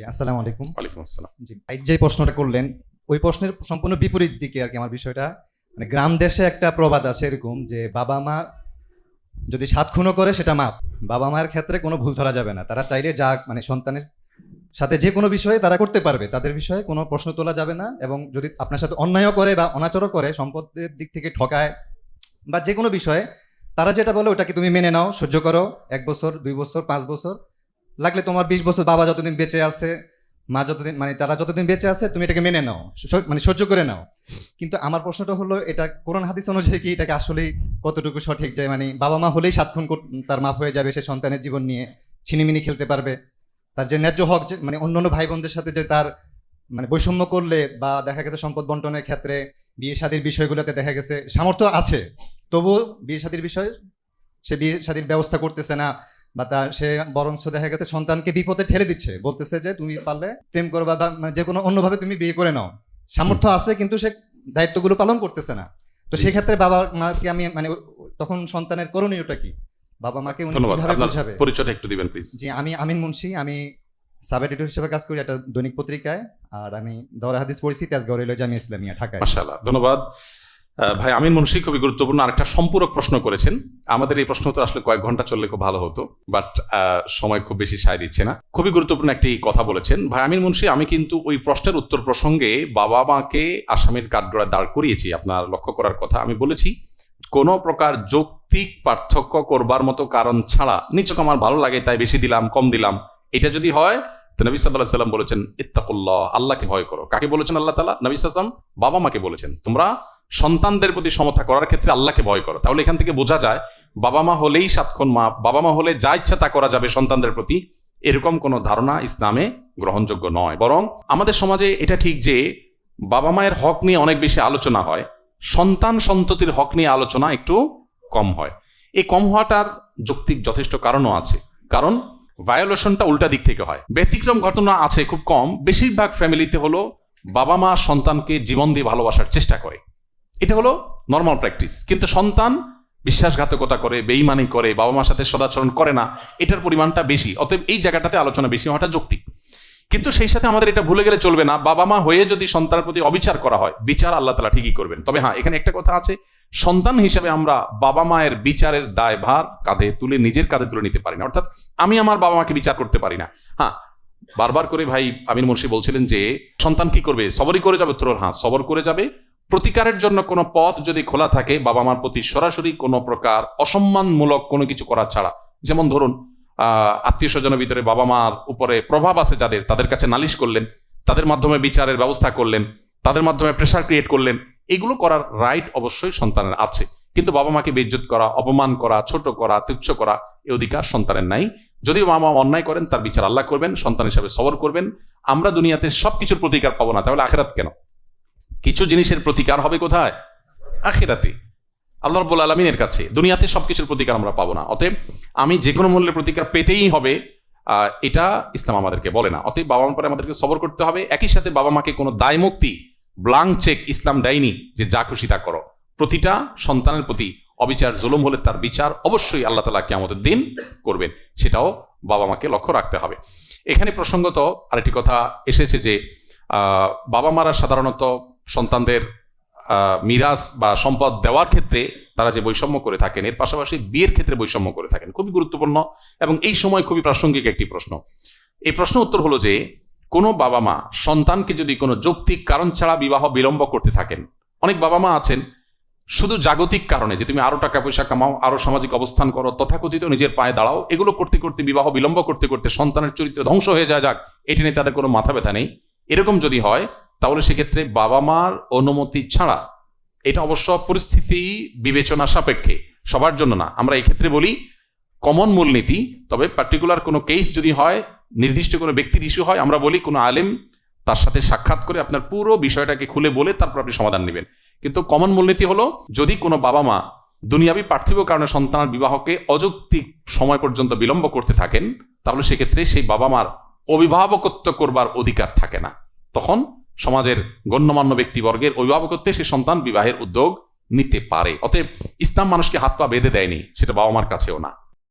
জি, আসসালামু আলাইকুম। ওয়ালাইকুম আসসালাম। জি, ভাই যে প্রশ্নটা করলেন, ওই প্রশ্নের সম্পূর্ণ বিপরীত দিকে আরকি আমার বিষয়টা। মানে গ্রাম দেশে একটা প্রবাদ আছে এরকম যে, বাবা-মা যদি ৭ খুনও করে সেটা মাপ। বাবা-মায়ের ক্ষেত্রে কোনো ভুল ধরা যাবে না। তারা চাইলে যা মানে সন্তানের সাথে যে কোনো বিষয়ে তারা করতে পারবে। তাদের বিষয়ে কোনো প্রশ্ন তোলা যাবে না, এবং যদি আপনার সাথে অন্যায়ও করে বা অনাচারও করে, সম্পদের দিক থেকে ঠকায় বা যে কোনো বিষয়ে, তারা যেটা বলে ওটাকে তুমি মেনে নাও, সহ্য করো। ১ বছর, ২ বছর, ৫ বছর, লাগলে তোমার ২০ বছর, বাবা যতদিন বেঁচে আছে, মা যতদিন মানে তারা যতদিন বেঁচে আছে, তুমি এটাকে মেনে নাও, মানে সহ্য করে নাও। কিন্তু আমার প্রশ্নটা হলো, এটা কোরআন হাদিস অনুযায়ী কি এটাকে আসলেই কতটুকু সঠিক, যে মানে বাবা মা হলেই ৭ খুন তার মাপ হয়ে যাবে, সে সন্তানের জীবন নিয়ে ছিনিমিনি খেলতে পারবে, তার যে ন্যায্য হক, যে মানে অন্যান্য ভাই বোনদের সাথে যে তার মানে বৈষম্য করলে, বা দেখা গেছে সম্পদ বন্টনের ক্ষেত্রে বিয়ে শাদীর বিষয়গুলোতে দেখা গেছে সামর্থ্য আছে, তবুও বিয়ে শাদীর বিষয়ে সে বিয়ে শাদীর ব্যবস্থা করতেছে না, বা তার সে বরঞ্চ দেখা গেছে সন্তানকে বিপদে ঠেলে দিচ্ছে, বলতেছে যে তুমি পারলে প্রেম করো বা মানে যে কোনো অন্যভাবে তুমি বিয়ে করে নাও। সামর্থ্য আছে কিন্তু সে দায়িত্বগুলো পালন করতেছে না। তো সেই ক্ষেত্রে বাবা মাকে আমি মানে তখন সন্তানের করণীয়টা কি? বাবা মাকে উনি ধন্যবাদ। কিভাবে আপনার বোঝাবে? পরিচয়টা একটু দিবেন প্লিজ। জি, আমি আমিন মুন্সি। আমি সাব এডিটর হিসেবে কাজ করি একটা দৈনিক পত্রিকায়। আর আমি দরা হাদিস পড়েছি তেজগাঁও রেলওয়ে জামিয়া ইসলামিয়া, ঢাকায়। মাশাআল্লাহ, ধন্যবাদ। ভাই আমিন মুন্সি খুবই গুরুত্বপূর্ণ আরেকটা সম্পূরক প্রশ্ন করেছেন। আমাদের এই প্রশ্ন তো আসলে কয়েক ঘন্টা চললে খুব ভালো হতো, বাট সময় খুব বেশি সায় দিচ্ছে না। খুবই গুরুত্বপূর্ণ একটি কথা বলেছেন ভাই আমিন মুন্সি। আমি কিন্তু ওই প্রশ্নের উত্তর প্রসঙ্গে বাবা মাকে আসামির কাঠগড়ায় দাঁড় করিয়েছি। আপনার লক্ষ্য করার কথা, আমি বলেছি কোনো প্রকার যৌক্তিক পার্থক্য করবার মতো কারণ ছাড়া, নিচক আমার ভালো লাগে তাই বেশি দিলাম কম দিলাম, এটা যদি হয় তো নবী সাল্লাল্লাহু আলাইহি ওয়াসাল্লাম বলেছেন ইত্তাকুল্লাহ, আল্লাহকে ভয় করো। কাকে বলেছেন আল্লাহ তাআলা? নবী সাল্লাল্লাহু আলাইহি ওয়াসাল্লাম বাবা মাকে বলেছেন তোমরা সন্তানদের প্রতি সমতা করার ক্ষেত্রে আল্লাহকে ভয় করো। তাহলে এখান থেকে বোঝা যায় বাবা মা হলেই ৭ খুন মাপ, বাবা মা হলে যা ইচ্ছা তা করা যাবে সন্তানদের প্রতি, এরকম কোনো ধারণা ইসলামে গ্রহণযোগ্য নয়। বরং আমাদের সমাজে এটা ঠিক যে বাবা মায়ের হক নিয়ে অনেক বেশি আলোচনা হয়, সন্তান সন্ততির হক নিয়ে আলোচনা একটু কম হয়। এই কম হওয়াটার যৌক্তিক যথেষ্ট কারণও আছে। কারণ ভায়োলেশনটা উল্টা দিক থেকে হয়। ব্যতিক্রম ঘটনা আছে খুব কম। বেশিরভাগ ফ্যামিলিতে হলো বাবা মা সন্তানকে জীবন দিয়ে ভালোবাসার চেষ্টা করে, এটা হলো নর্মাল প্র্যাকটিস। কিন্তু সন্তান বিশ্বাসঘাতকতা করে, বেঈমানি করে, বাবা মার সাথে সদাচরণ করে না, এটার পরিমাণটা বেশি। অতএব এই জায়গাটাতে আলোচনা বেশি হওয়াটা যৌক্তিক। কিন্তু সেই সাথে আমাদের এটা ভুলে গেলে চলবে না, বাবা মা হয়ে যদি সন্তানের প্রতি অবিচার করা হয়, বিচার আল্লাহ তাআলা ঠিকই করবেন। তবে হ্যাঁ, এখানে একটা কথা আছে, সন্তান হিসেবে আমরা বাবা মায়ের বিচারের দায়ভার নিজের কাঁধে তুলে নিতে পারি না। অর্থাৎ আমি আমার বাবা মাকে বিচার করতে পারি না। হ্যাঁ, বারবার করে ভাই আমিন মুন্সি বলছিলেন যে সন্তান কি করবে, সবরই করে যাবে। তোর হ্যাঁ, সবর করে যাবে। প্রতিকারের জন্য কোনো পথ যদি খোলা থাকে, বাবা মার প্রতি সরাসরি কোনো প্রকার অসম্মানমূলক কোনো কিছু করা ছাড়া, যেমন ধরুন আত্মীয় স্বজনের ভিতরে বাবা মার উপরে প্রভাব আছে যাদের, তাদের কাছে নালিশ করলেন, তাদের মাধ্যমে বিচারের ব্যবস্থা করলেন, তাদের মাধ্যমে প্রেসার ক্রিয়েট করলেন, এগুলো করার রাইট অবশ্যই সন্তানের আছে। কিন্তু বাবা মাকে বেইজ্জত করা, অপমান করা, ছোট করা, তুচ্ছ করা, এই অধিকার সন্তানের নাই। যদিও বাবা মা অন্যায় করেন, তার বিচার আল্লাহ করবেন, সন্তান হিসাবে সবর করবেন। আমরা দুনিয়াতে সবকিছুর প্রতিকার পাবো না, তাহলে আখিরাত কেন? কিছু জিনিসের প্রতিকার হবে কোথায়? আখিরাতে, আল্লাহ রাব্বুল আলামিনের কাছে। দুনিয়াতে সবকিছুর প্রতিকার আমরা পাবো না। অতএব আমি যে কোনো মূল্যে প্রতিকার পেতেই হবে, এটা ইসলাম আমাদেরকে বলে না। অতএব বাবা মার পরে আমাদেরকে সবর করতে হবে। একই সাথে বাবা মাকে কোনো দায় মুক্তি, ব্লাঙ্ক চেক ইসলাম দেয়নি যে যা খুশি তা করো। প্রতিটা সন্তানের প্রতি অবিচার, জুলুম হলে তার বিচার অবশ্যই আল্লাহ তাআলা কিয়ামতের দিন করবেন, সেটাও বাবা মাকে লক্ষ্য রাখতে হবে। এখানে প্রসঙ্গত আরেকটি কথা এসেছে যে বাবা মারা সাধারণত সন্তানদের মিরাস বা সম্পদ দেওয়ার ক্ষেত্রে তারা যে বৈষম্য করে থাকেন, এর পাশাপাশি বিয়ের ক্ষেত্রে বৈষম্য করে থাকেন। খুবই গুরুত্বপূর্ণ এবং এই সময় খুবই প্রাসঙ্গিক একটি প্রশ্ন। এই প্রশ্ন উত্তর হলো যে কোনো বাবা মা সন্তানকে যদি কোনো যৌক্তিক কারণ ছাড়া বিবাহ বিলম্ব করতে থাকেন, অনেক বাবা মা আছেন শুধু জাগতিক কারণে, যে তুমি আরো টাকা পয়সা কামাও, আরো সামাজিক অবস্থান করো, তথাকথিত নিজের পায়ে দাঁড়াও, এগুলো করতে করতে বিবাহ বিলম্ব করতে করতে সন্তানের চরিত্র ধ্বংস হয়ে যাক, এটি নিয়ে তাদের কোনো মাথা ব্যথা নেই। এরকম যদি হয় তাহলে সেক্ষেত্রে বাবা মার অনুমতি ছাড়া, এটা অবশ্য পরিস্থিতি বিবেচনা সাপেক্ষে, সবার জন্য না, আমরা এই ক্ষেত্রে বলি কমন মূলনীতি। তবে পার্টিকুলার কোনো কেস যদি হয়, নির্দিষ্ট কোনো ব্যক্তির ইস্যু হয়, আমরা বলি কোনো আলেম তার সাথে সাক্ষাৎ করে আপনার পুরো বিষয়টাকে খুলে বলে তারপর আপনি সমাধান নেবেন। কিন্তু কমন মূলনীতি হলো, যদি কোনো বাবা মা দুনিয়াবি পার্থিব কারণে সন্তানের বিবাহকে অযৌক্তিক সময় পর্যন্ত বিলম্ব করতে থাকেন, তাহলে সেক্ষেত্রে সেই বাবা মার অভিভাবকত্ব করবার অধিকার থাকে না। তখন সমাজের গণ্যমান্য ব্যক্তিবর্গের অভিভাবকত্বে সে সন্তান বিবাহের উদ্যোগ নিতে পারে। অতএব ইসলাম মানুষকে হাত পা বেঁধে দেয়নি, সেটা বাবা মার কাছেও না।